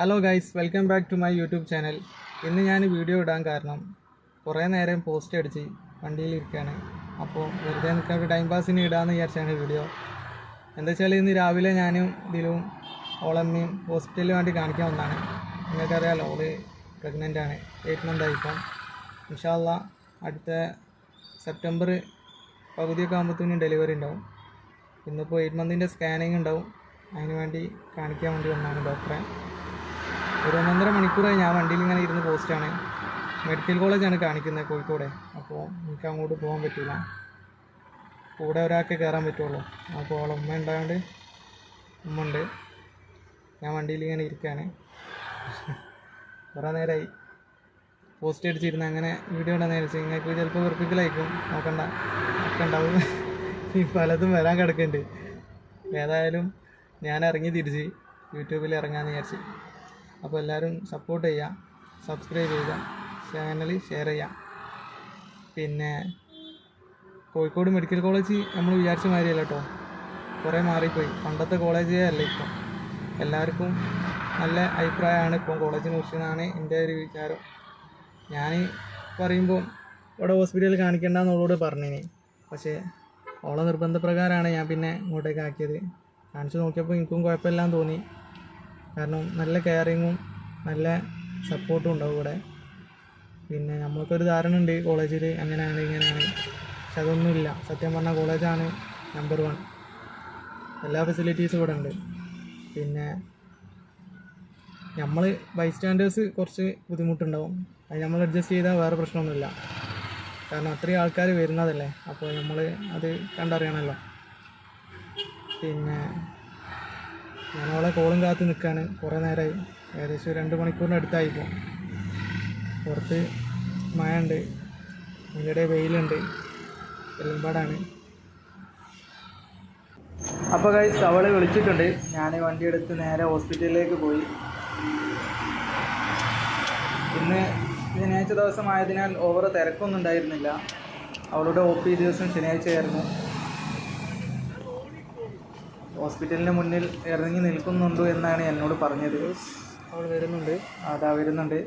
Hello guys, welcome back to my YouTube channel. ഇന്ന് ഞാൻ video ഇടാൻ കാരണം കുറേ നേരം പോസ്റ്റ് അടിച്ച് വണ്ടിയിലിരിക്കുകയാണ്. അപ്പോൾ വെറുതെ നിൽക്കാൻ ടൈം പാസിന് ഇടാമെന്ന് വിചാരിച്ചാണ് വീഡിയോ. എന്താ വെച്ചാൽ ഇന്ന് രാവിലെ ഞാനും ഇതിലും ഓളമ്മയും ഹോസ്പിറ്റലിൽ വേണ്ടി കാണിക്കാൻ വന്നതാണ്. നിങ്ങൾക്കറിയാമല്ലോ, ഓള് പ്രഗ്നൻ്റ് ആണ്, 8 month ആയിപ്പം. ഇൻഷാ അല്ലാഹ് അടുത്ത സെപ്റ്റംബർ പകുതിയൊക്കെ ആകുമ്പോഴത്തേനും ഡെലിവറി ഉണ്ടാവും. ഇന്നിപ്പോൾ 8 month സ്കാനിങ് ഉണ്ടാവും. അതിന് വേണ്ടി കാണിക്കാൻ വേണ്ടി വന്നതാണ് ഡോക്ടറെ. ഒരു 1.5 മണിക്കൂറായി ഞാൻ വണ്ടിയിൽ ഇങ്ങനെ ഇരുന്ന് പോസ്റ്റാണ്. മെഡിക്കൽ കോളേജാണ് കാണിക്കുന്നത്, കോഴിക്കോട്. അപ്പോൾ എനിക്ക് അങ്ങോട്ട് പോകാൻ പറ്റില്ല, കൂടെ ഒരാൾക്ക് കയറാൻ പറ്റുള്ളൂ. അപ്പോൾ അവളെ ഉമ്മ ഉണ്ടായതുകൊണ്ട് ഉമ്മ ഉണ്ട്, ഞാൻ വണ്ടിയിൽ ഇങ്ങനെ ഇരിക്കുകയാണ്. കുറേ നേരമായി പോസ്റ്റ് അടിച്ചിരുന്ന് അങ്ങനെ വീഡിയോ ഇടാൻ നേരിച്ച്. നിങ്ങൾക്ക് ചിലപ്പോൾ വെറുപ്പിക്കലായിരിക്കും, നോക്കണ്ട ഒക്കെ ഉണ്ടാവും. ഈ പലതും വരാൻ കിടക്കുന്നുണ്ട്. ഏതായാലും ഞാൻ ഇറങ്ങി തിരിച്ച് യൂട്യൂബിൽ ഇറങ്ങാമെന്ന് വിചാരിച്ച്. അപ്പോൾ എല്ലാവരും സപ്പോർട്ട് ചെയ്യുക, സബ്സ്ക്രൈബ് ചെയ്യുക, ചാനൽ ഷെയർ ചെയ്യുക. പിന്നെ കോഴിക്കോട് മെഡിക്കൽ കോളേജ് നമ്മൾ വിചാരിച്ച മാതിരിയല്ല കേട്ടോ, കുറേ മാറിപ്പോയി. പണ്ടത്തെ കോളേജേ അല്ല ഇപ്പം. എല്ലാവർക്കും നല്ല അഭിപ്രായമാണ് ഇപ്പം കോളേജിനെ കുറിച്ചെന്നാണ് എൻ്റെ ഒരു വിചാരം. ഞാൻ പറയുമ്പോൾ ഇവിടെ ഹോസ്പിറ്റലിൽ കാണിക്കേണ്ടെന്ന് അവളോട് പറഞ്ഞിനി. പക്ഷേ അവളെ നിർബന്ധപ്രകാരമാണ് ഞാൻ പിന്നെ ഇങ്ങോട്ടേക്ക് ആക്കിയത്. കാണിച്ചു നോക്കിയപ്പോൾ എനിക്കും കുഴപ്പമില്ലാന്ന് തോന്നി. കാരണം നല്ല കെയറിങ്ങും നല്ല സപ്പോർട്ടും ഉണ്ടാവും ഇവിടെ. പിന്നെ നമ്മൾക്കൊരു ധാരണ ഉണ്ട് കോളേജിൽ അങ്ങനെയാണ് ഇങ്ങനെയാണ്, പക്ഷെ അതൊന്നുമില്ല. സത്യം പറഞ്ഞാൽ കോളേജാണ് നമ്പർ 1. എല്ലാ ഫെസിലിറ്റീസും ഇവിടെ ഉണ്ട്. പിന്നെ നമ്മൾ ബൈസ്റ്റാൻഡേഴ്സ് കുറച്ച് ബുദ്ധിമുട്ടുണ്ടാവും, അത് നമ്മൾ അഡ്ജസ്റ്റ് ചെയ്താൽ വേറെ പ്രശ്നമൊന്നുമില്ല. കാരണം അത്രയും ആൾക്കാർ വരുന്നതല്ലേ, അപ്പോൾ നമ്മൾ അത് കണ്ടറിയണമല്ലോ. പിന്നെ ഞാനവളെ കോളും കാത്ത് നിൽക്കുകയാണ് കുറേ നേരമായി, ഏകദേശം 2 മണിക്കൂറിന് അടുത്തായിപ്പോൾ. പുറത്ത് മഴ ഉണ്ട്, അതിൻ്റെ വെയിലുണ്ട്, എല്ലാം. അപ്പോൾ ഗൈസ് അവളെ വിളിച്ചിട്ടുണ്ട്. ഞാൻ വണ്ടി എടുത്ത് നേരെ ഹോസ്പിറ്റലിലേക്ക് പോയി. ഇന്ന് ശനിയാഴ്ച ദിവസമായതിനാൽ ഓവർ തിരക്കൊന്നും ഉണ്ടായിരുന്നില്ല. അവളുടെ OP ദിവസം ശനിയാഴ്ചയായിരുന്നു. ഹോസ്പിറ്റലിന് മുന്നിൽ ഇറങ്ങി നിൽക്കുന്നുണ്ടോ എന്നാണ് എന്നോട് പറഞ്ഞത്. അവൾ വരുന്നുണ്ട്, അതാ വരുന്നുണ്ട്,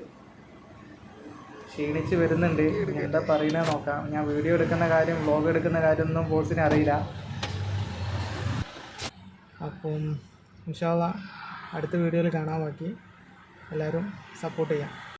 ക്ഷീണിച്ച് വരുന്നുണ്ട്. എന്താ പറയുന്നത് നോക്കാം. ഞാൻ വീഡിയോ എടുക്കുന്ന കാര്യം, വ്ളോഗ് എടുക്കുന്ന കാര്യമൊന്നും ബോസിന് അറിയില്ല. അപ്പം ഇൻഷാ അല്ലാഹ് അടുത്ത വീഡിയോയിൽ കാണാൻ. ബാക്കി എല്ലാവരും സപ്പോർട്ട് ചെയ്യാം.